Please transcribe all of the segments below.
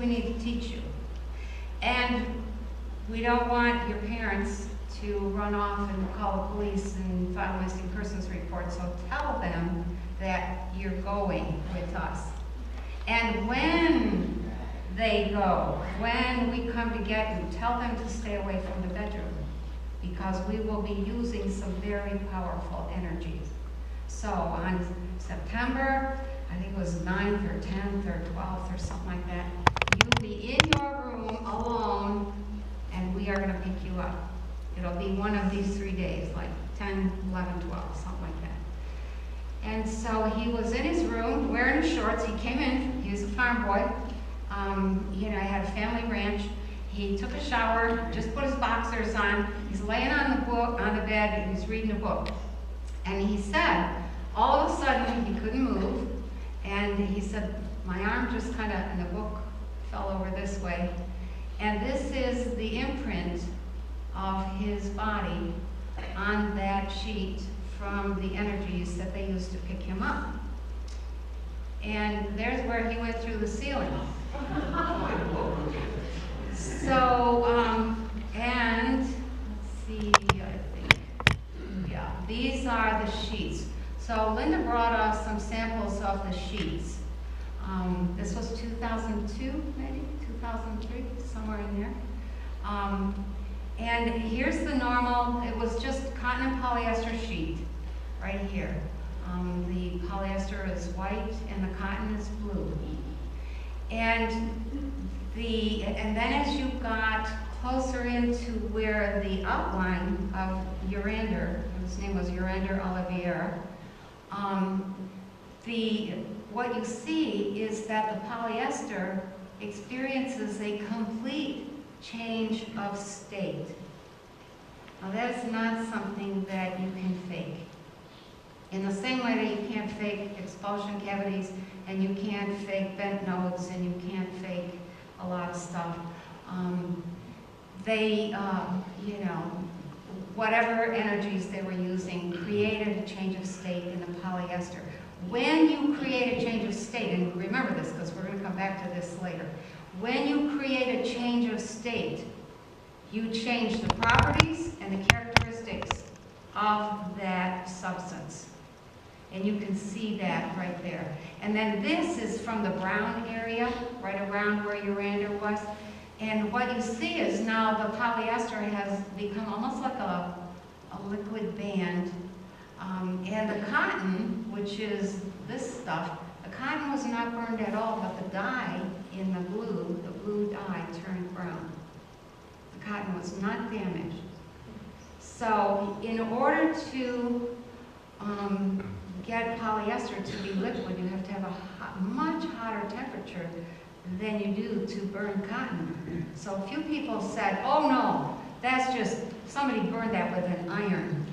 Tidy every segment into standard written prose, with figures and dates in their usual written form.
we need to teach you. And we don't want your parents to run off and call the police and file a missing persons report, so tell them that you're going with us. And when they go, when we come to get you, tell them to stay away from the bedroom, because we will be using some very powerful energies. So on September, I think it was 9th or 10th or 12th or something like that, you'll be in your room alone, and we are going to pick you up. It'll be one of these 3 days, like 10, 11, 12, something like that. And so he was in his room wearing his shorts. He came in, he was a farm boy. He had a family ranch. He took a shower, just put his boxers on. He's laying on the bed, and he's reading a book. And he said, all of a sudden, he couldn't move. And he said, my arm just kind of, and the book fell over this way. And this is the imprint of his body on that sheet from the energies that they used to pick him up. And there's where he went through the ceiling. So, and let's see, I think, yeah, these are the sheets. So Linda brought us some samples of the sheets. This was 2002, maybe 2003, somewhere in there. And here's the normal, it was just cotton and polyester sheet right here. The polyester is white and the cotton is blue. And then as you got closer into where the outline of Urander, his name was Urander Oliveira, what you see is that the polyester experiences a complete change of state. Now that is not something that you can fake. In the same way that you can't fake expulsion cavities, and you can't fake bent nodes, and you can't fake a lot of stuff. Whatever energies they were using created a change of state in the polyester. When you create a change of state, and remember this because we're going to come back to this later, when you create a change of state, you change the properties and the characteristics of that substance. And you can see that right there. And then this is from the brown area, right around where Urander was. And what you see is now the polyester has become almost like a liquid band. And the cotton, which is this stuff, the cotton was not burned at all, but the dye in the blue dye turned brown. The cotton was not damaged. So in order to get polyester to be liquid, you have to have a much hotter temperature than you do to burn cotton. So a few people said, oh no, that's just, somebody burned that with an iron.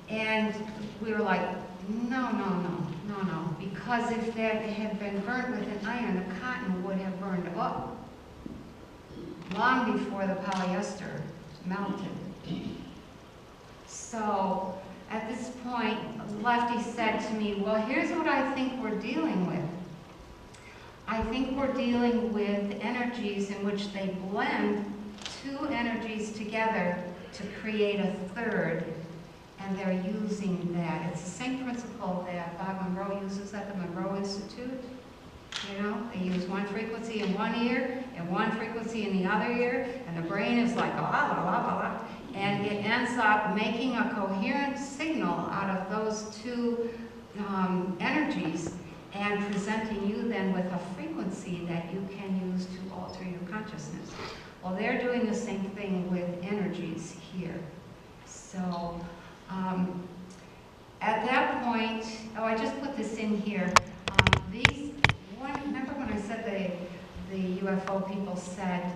And we were like, no, because if that had been burned with an iron, the cotton would have burned up long before the polyester melted. So at this point, Lefty said to me, well, here's what I think we're dealing with. I think we're dealing with energies in which they blend two energies together to create a third, and they're using that. It's the same principle that Bob Monroe uses at the Monroe Institute. You know, they use one frequency in one ear and one frequency in the other ear, and the brain is like, la, la, la, la, la, and it ends up making a coherent signal out of those two energies and presenting you then with a frequency that you can use to alter your consciousness. Well, they're doing the same thing with energies here. So at that point, oh, I just put this in here. Remember when I said the UFO people said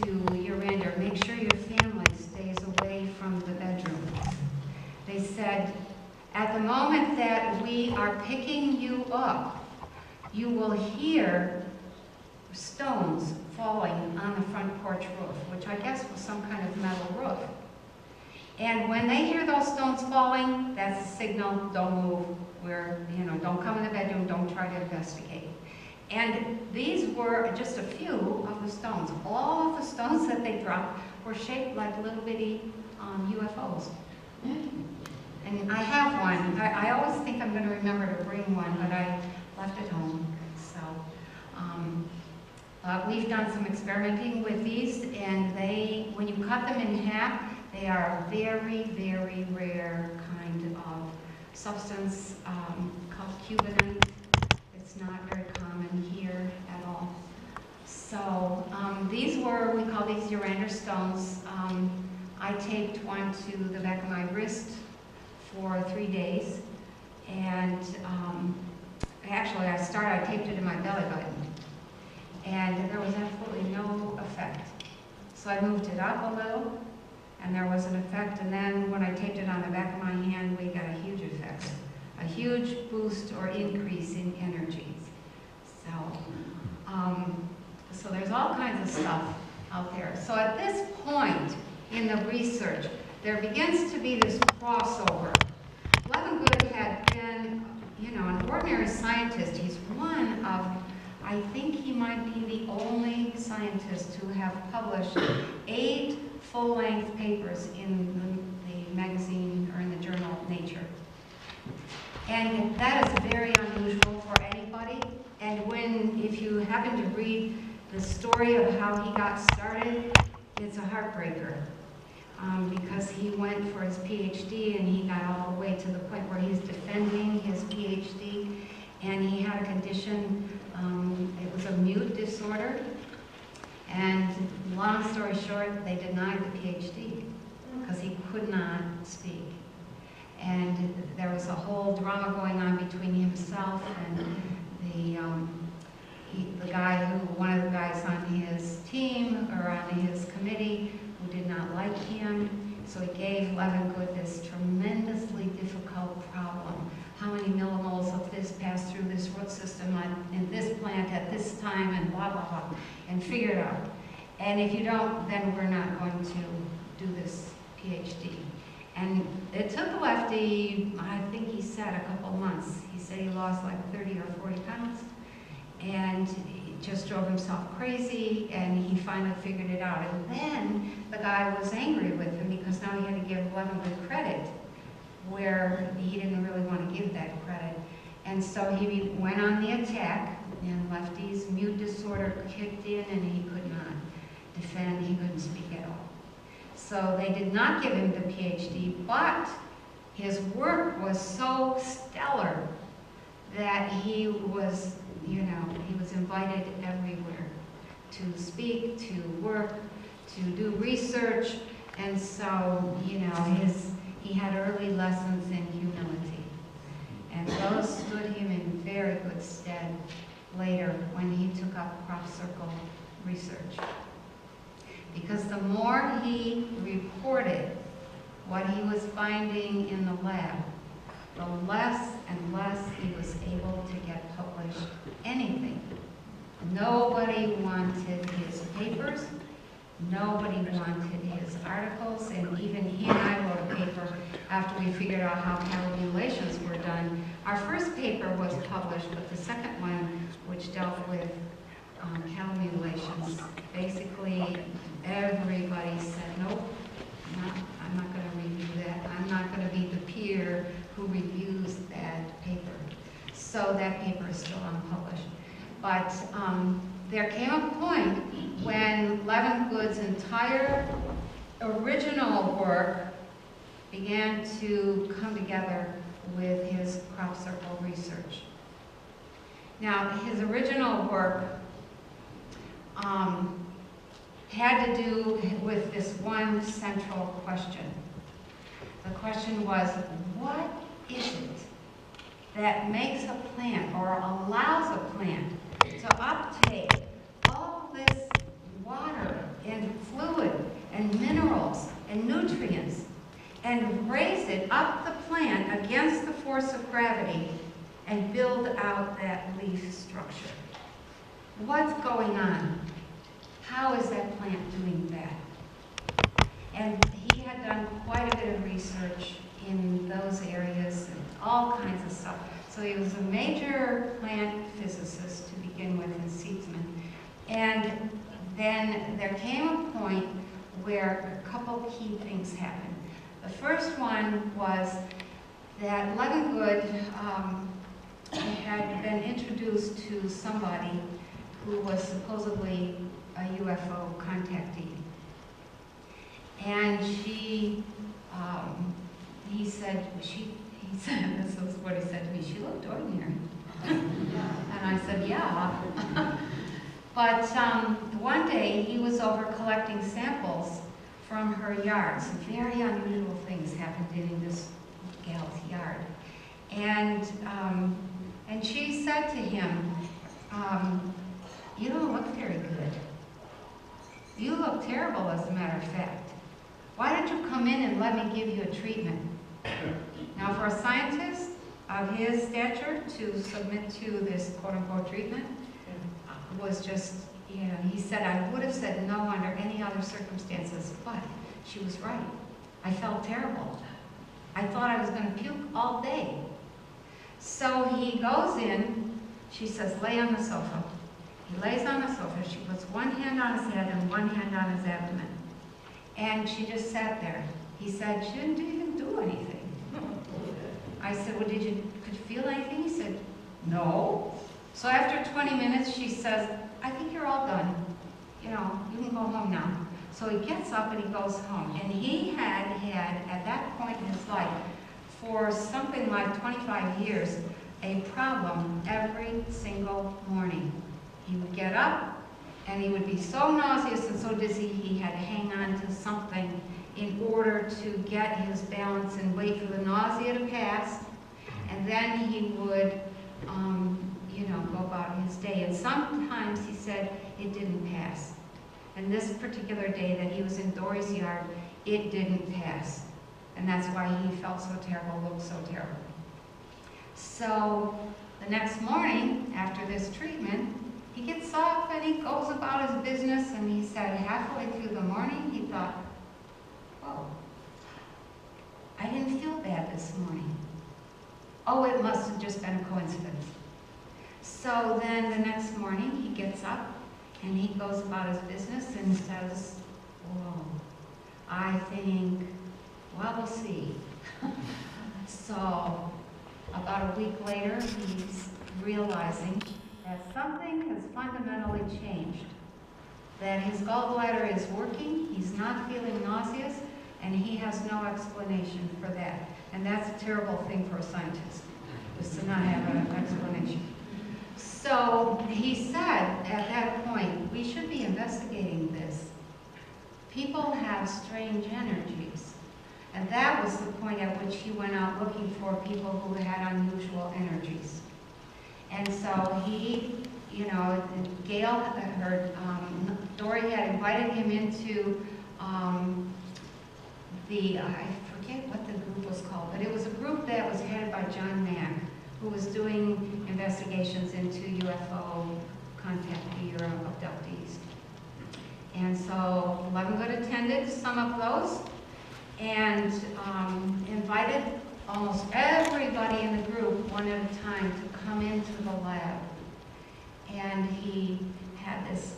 to Urander, make sure your family stays away from the bedroom. They said, at the moment that we are picking you up, you will hear stones falling on the front porch roof, which I guess was some kind of metal roof. And when they hear those stones falling, that's a signal, don't move, don't come in the bedroom, don't try to investigate. And these were just a few of the stones. All of the stones that they dropped were shaped like little bitty UFOs. And I have one. I always think I'm going to remember to bring one, but I left it home. So we've done some experimenting with these, and when you cut them in half, they are a very, very rare kind of substance called cubanite. It's not very common here at all. So these were, we call these Urander stones. I taped one to the back of my wrist for 3 days. And actually I taped it in my belly button. And there was absolutely no effect. So I moved it up a little, and there was an effect. And then when I taped it on the back of my hand, we got a huge effect. A huge boost or increase in energies. So there's all kinds of stuff out there. So at this point in the research, there begins to be this crossover. Levengood had been, an ordinary scientist. He's one of, I think he might be the only scientist who have published 8 full-length papers in the magazine or in the journal Nature. And that is very unusual for anybody. And if you happen to read the story of how he got started, it's a heartbreaker. Because he went for his PhD and he got all the way to the point where he's defending his PhD, and he had a condition, it was a mute disorder, and long story short, they denied the PhD because he could not speak. And there was a whole drama going on between himself and one of the guys on his team or on his committee who did not like him. So he gave Levengood this tremendously difficult problem. How many millimoles of this pass through this root system in this plant at this time, and blah, blah, blah, and figure it out. And if you don't, then we're not going to do this PhD. And it took Lefty, I think he said, a couple months. He said he lost like 30 or 40 pounds, and he just drove himself crazy, and he finally figured it out. And then the guy was angry with him because now he had to give Levengood credit where he didn't really want to give that credit. And so he went on the attack, and Lefty's mute disorder kicked in, and he could not defend, he couldn't speak at all. So they did not give him the PhD, but his work was so stellar that he was, he was invited everywhere to speak, to work, to do research, and so, he had early lessons in humility. And those stood him in very good stead later when he took up crop circle research. Because the more he reported what he was finding in the lab, the less and less he was able to get published anything. Nobody wanted his papers, nobody wanted his articles, and even he and I wrote a paper after we figured out how calculations were done. Our first paper was published, but the second one, which dealt with calculations, basically everybody said, nope, I'm not going to review that. I'm not going to be the peer who reviews that paper. So that paper is still unpublished. But there came a point when Levengood's entire original work began to come together with his crop circle research. Now, his original work had to do with this one central question. The question was, what is it that makes a plant or allows a plant to uptake all this water and fluid and minerals and nutrients and raise it up the plant against the force of gravity and build out that leaf structure? What's going on? How is that plant doing that? And he had done quite a bit of research in those areas and all kinds of stuff. So So he was a major plant physicist to begin with in Seedsman. And then there came a point where a couple key things happened. The first one was that Levengood had been introduced to somebody who was supposedly a UFO contactee. And he said, this is what he said to me, she looked ordinary. And I said, yeah. But one day he was over collecting samples from her yard. Some very unusual things happened in this gal's yard. And she said to him, you don't look very good. You look terrible, as a matter of fact. Why don't you come in and let me give you a treatment? Now, for a scientist of his stature to submit to this quote-unquote treatment was just, you know, he said, I would have said no under any other circumstances, but she was right. I felt terrible. I thought I was going to puke all day. So he goes in, she says, lay on the sofa. He lays on the sofa, she puts one hand on his head and one hand on his abdomen. And she just sat there. He said, she didn't even do anything. I said, well, could you feel anything? He said, no. So after 20 minutes, she says, I think you're all done. You know, you can go home now. So he gets up and he goes home. And he had, at that point in his life, for something like 25 years, a problem every single morning. He would get up and he would be so nauseous and so dizzy he had to hang on to something in order to get his balance and wait for the nausea to pass. And then he would, you know, go about his day. And sometimes he said it didn't pass. And this particular day that he was in Dory's yard, it didn't pass. And that's why he felt so terrible, looked so terrible. So the next morning, after this treatment, he gets up and he goes about his business, and he said halfway through the morning, he thought, whoa, I didn't feel bad this morning. Oh, it must have just been a coincidence. So then the next morning, he gets up and he goes about his business and says, whoa, I think, well, we'll see. So about a week later, he's realizing that something has fundamentally changed. That his gallbladder is working, he's not feeling nauseous, and he has no explanation for that. And that's a terrible thing for a scientist, is to not have an explanation. So he said at that point, we should be investigating this. People have strange energies. And that was the point at which he went out looking for people who had unusual energies. And so he, you know, Gail had heard, Dory had invited him into I forget what the group was called, but it was a group that was headed by John Mack, who was doing investigations into UFO contactee or abductees. And so Levengood attended some of those and invited almost everybody in the group one at a time to come into the lab. And he had this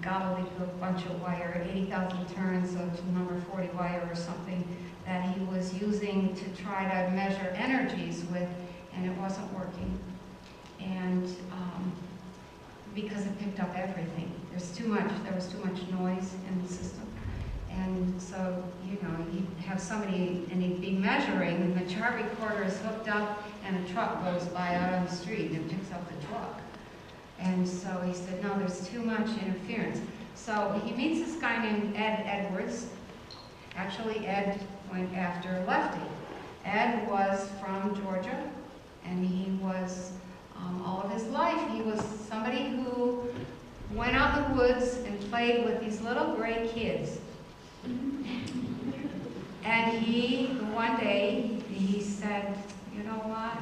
gobbledygook bunch of wire, 80,000 turns of number 40 wire or something that he was using to try to measure energies with, and it wasn't working. And because it picked up everything. There was too much noise in the system. And so, you know, you'd have somebody, and he'd be measuring, and the chart recorder is hooked up, and a truck goes by out on the street, and it picks up the truck. And so he said, no, there's too much interference. So he meets this guy named Ed Edwards. Actually, Ed went after Lefty. Ed was from Georgia, and he was, all of his life, he was somebody who went out in the woods and played with these little gray kids. And one day, he said, you know what?